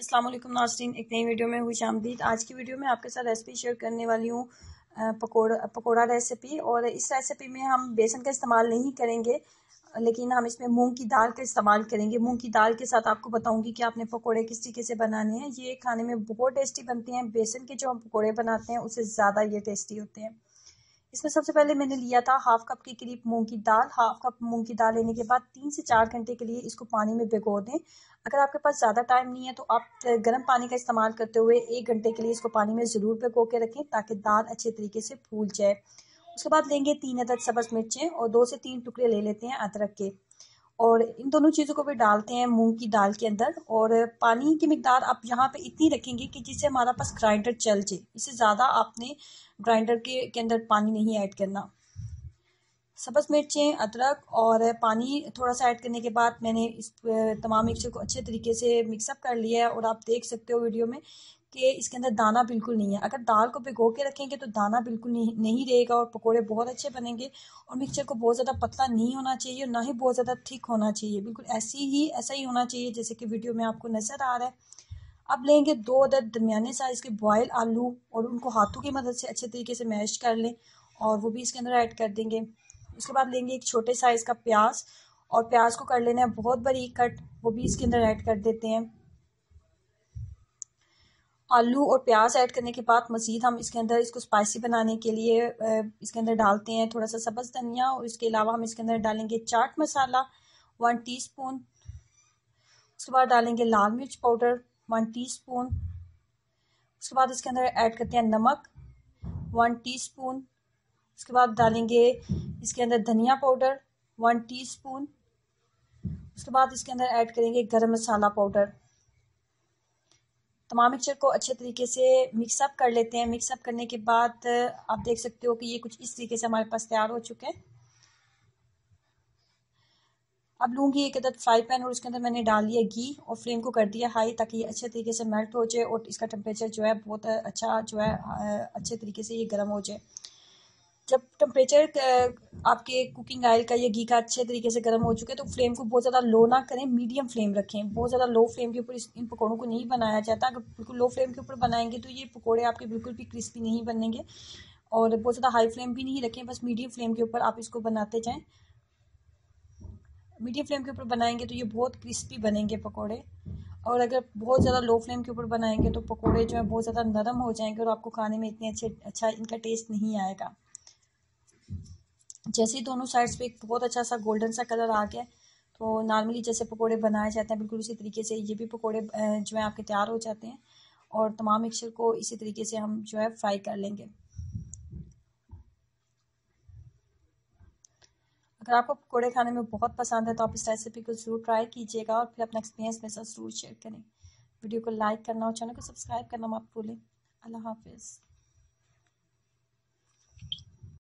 अस्सलाम वालेकुम नाज़रीन, एक नई वीडियो में खुश आमदीद। आज की वीडियो में आपके साथ रेसिपी शेयर करने वाली हूँ पकोड़ा रेसिपी। और इस रेसिपी में हम बेसन का इस्तेमाल नहीं करेंगे, लेकिन हम इसमें मूंग की दाल का इस्तेमाल करेंगे। मूंग की दाल के साथ आपको बताऊंगी कि आपने पकोड़े किस तरीके से बनाने हैं। ये खाने में बहुत टेस्टी बनते हैं। बेसन के जो हम पकोड़े बनाते हैं उससे ज़्यादा ये टेस्टी होते हैं। इसमें सबसे पहले मैंने लिया था हाफ कप के करीब मूंग की दाल। हाफ कप मूंग की दाल लेने के बाद 3 से 4 घंटे के लिए इसको पानी में भिगो दें। अगर आपके पास ज़्यादा टाइम नहीं है तो आप गर्म पानी का इस्तेमाल करते हुए 1 घंटे के लिए इसको पानी में ज़रूर भिगो के रखें ताकि दाल अच्छे तरीके से फूल जाए। उसके बाद लेंगे 3 अदद सब्ज़ मिर्चें और 2 से 3 टुकड़े ले लेते हैं अदरक के, और इन दोनों चीज़ों को भी डालते हैं मूंग की दाल के अंदर। और पानी की मिकदार आप यहाँ पे इतनी रखेंगे कि जिससे हमारा पास ग्राइंडर चल जाए। इससे ज़्यादा आपने ग्राइंडर के अंदर पानी नहीं ऐड करना। सब्ज़ मिर्चें, अदरक और पानी थोड़ा सा ऐड करने के बाद मैंने इस तमाम मिक्सचर को अच्छे तरीके से मिक्सअप कर लिया है। और आप देख सकते हो वीडियो में कि इसके अंदर दाना बिल्कुल नहीं है। अगर दाल को भिगो के रखेंगे तो दाना बिल्कुल नहीं रहेगा और पकोड़े बहुत अच्छे बनेंगे। और मिक्सचर को बहुत ज़्यादा पतला नहीं होना चाहिए और ना ही बहुत ज़्यादा थिक होना चाहिए, बिल्कुल ऐसा ही होना चाहिए जैसे कि वीडियो में आपको नज़र आ रहा है। अब लेंगे 2 अदद दरमियाने साइज़ के बॉयल आलू और उनको हाथों की मदद से अच्छे तरीके से मैश कर लें और वो भी इसके अंदर ऐड कर देंगे। उसके बाद लेंगे एक छोटे साइज़ का प्याज और प्याज को कर लेना है बहुत बारीक कट, वो भी इसके अंदर ऐड कर देते हैं। आलू और प्याज ऐड करने के बाद मज़ीद हम इसके अंदर इसको स्पाइसी बनाने के लिए इसके अंदर डालते हैं थोड़ा सा सब्ज़ धनिया, और इसके अलावा हम इसके अंदर डालेंगे चाट मसाला 1 टीस्पून। उसके बाद डालेंगे लाल मिर्च पाउडर 1 टीस्पून। उसके बाद इसके अंदर ऐड करते हैं नमक 1 टीस्पून। उसके बाद डालेंगे इसके अंदर धनिया पाउडर 1 टीस्पून। उसके बाद इसके अंदर ऐड करेंगे गरम मसाला पाउडर। तमाम मिक्सचर को अच्छे तरीके से मिक्सअप कर लेते हैं। मिक्सअप करने के बाद आप देख सकते हो कि ये कुछ इस तरीके से हमारे पास तैयार हो चुके हैं। अब लूँगी एक अदद फ्राई पैन और उसके अंदर मैंने डाल लिया घी और फ्लेम को कर दिया हाई ताकि ये अच्छे तरीके से मेल्ट हो जाए और इसका टेम्परेचर जो है बहुत अच्छा जो है अच्छे तरीके से ये गर्म हो जाए। जब टेम्परेचर आपके कुकिंग ऑयल का या घी का अच्छे तरीके से गर्म हो चुके तो फ्लेम को बहुत ज़्यादा लो ना करें, मीडियम फ्लेम रखें। बहुत ज़्यादा लो फ्लेम के ऊपर इन पकौड़ों को नहीं बनाया जाता। अगर बिल्कुल लो फ्लेम के ऊपर बनाएंगे तो ये पकौड़े आपके बिल्कुल भी क्रिस्पी नहीं बनेंगे। और बहुत ज़्यादा हाई फ्लेम भी नहीं रखें, बस मीडियम फ्लेम के ऊपर आप इसको बनाते जाएँ। मीडियम फ्लेम के ऊपर बनाएंगे तो ये बहुत क्रिस्पी बनेंगे पकोड़े। और अगर बहुत ज़्यादा लो फ्लेम के ऊपर बनाएंगे तो पकोड़े जो है बहुत ज़्यादा नरम हो जाएंगे और आपको खाने में इतने अच्छा इनका टेस्ट नहीं आएगा। जैसे ही दोनों साइड्स पे एक बहुत अच्छा सा गोल्डन सा कलर आ गया तो नॉर्मली जैसे पकोड़े बनाए जाते हैं बिल्कुल उसी तरीके से ये भी पकोड़े जो है आपके तैयार हो जाते हैं। और तमाम मिक्सचर को इसी तरीके से हम जो है फ्राई कर लेंगे। अगर आपको पकोड़े खाने में बहुत पसंद है तो आप इस रेसिपी को ज़रूर ट्राई कीजिएगा और फिर अपना एक्सपीरियंस मेरे साथ ज़रूर शेयर करें। वीडियो को लाइक करना और चैनल को सब्सक्राइब करना मत भूलें। अल्लाह हाफिज़।